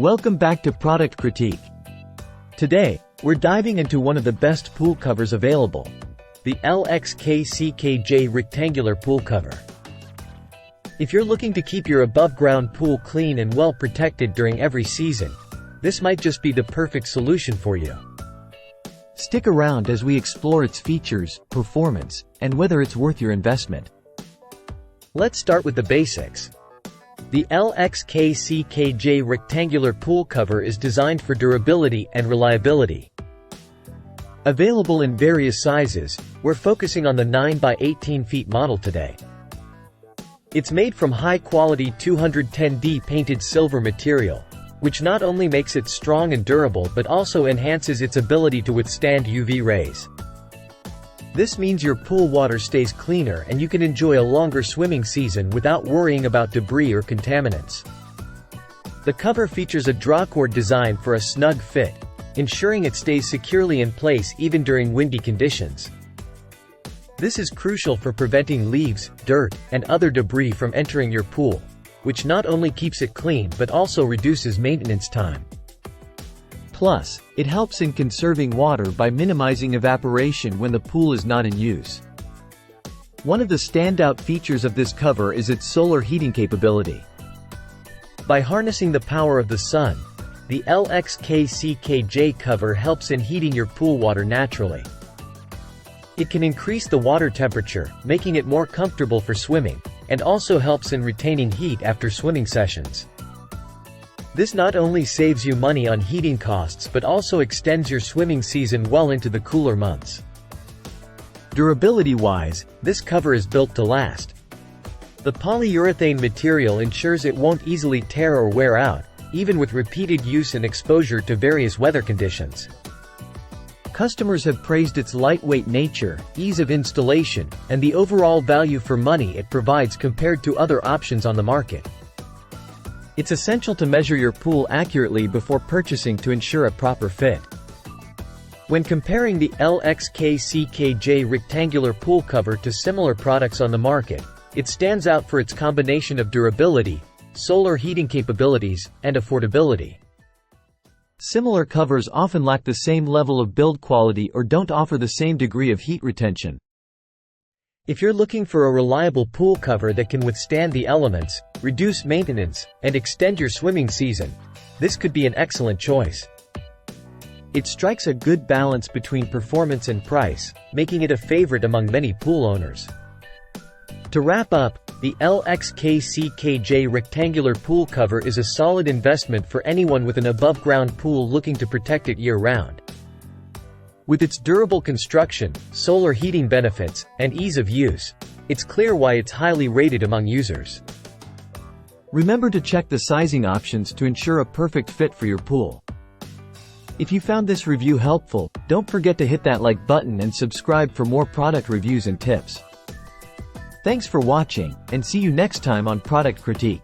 Welcome back to Product Critique. Today, we're diving into one of the best pool covers available, the LXKCKJ rectangular pool cover. If you're looking to keep your above-ground pool clean and well protected during every season, this might just be the perfect solution for you. Stick around as we explore its features, performance, and whether it's worth your investment. Let's start with the basics. The LXKCKJ rectangular pool cover is designed for durability and reliability. Available in various sizes, we're focusing on the 9 by 18 feet model today. It's made from high-quality 210D painted silver material, which not only makes it strong and durable but also enhances its ability to withstand UV rays. This means your pool water stays cleaner and you can enjoy a longer swimming season without worrying about debris or contaminants. The cover features a drawcord design for a snug fit, ensuring it stays securely in place even during windy conditions. This is crucial for preventing leaves, dirt, and other debris from entering your pool, which not only keeps it clean but also reduces maintenance time. Plus, it helps in conserving water by minimizing evaporation when the pool is not in use. One of the standout features of this cover is its solar heating capability. By harnessing the power of the sun, the LXKCKJ cover helps in heating your pool water naturally. It can increase the water temperature, making it more comfortable for swimming, and also helps in retaining heat after swimming sessions. This not only saves you money on heating costs but also extends your swimming season well into the cooler months. Durability-wise, this cover is built to last. The polyurethane material ensures it won't easily tear or wear out, even with repeated use and exposure to various weather conditions. Customers have praised its lightweight nature, ease of installation, and the overall value for money it provides compared to other options on the market. It's essential to measure your pool accurately before purchasing to ensure a proper fit. When comparing the LXKCKJ rectangular pool cover to similar products on the market, it stands out for its combination of durability, solar heating capabilities, and affordability. Similar covers often lack the same level of build quality or don't offer the same degree of heat retention. If you're looking for a reliable pool cover that can withstand the elements, reduce maintenance, and extend your swimming season, this could be an excellent choice. It strikes a good balance between performance and price, making it a favorite among many pool owners. To wrap up, the LXKCKJ rectangular pool cover is a solid investment for anyone with an above-ground pool looking to protect it year-round. With its durable construction, solar heating benefits, and ease of use, it's clear why it's highly rated among users. Remember to check the sizing options to ensure a perfect fit for your pool. If you found this review helpful, don't forget to hit that like button and subscribe for more product reviews and tips. Thanks for watching, and see you next time on Product Critique.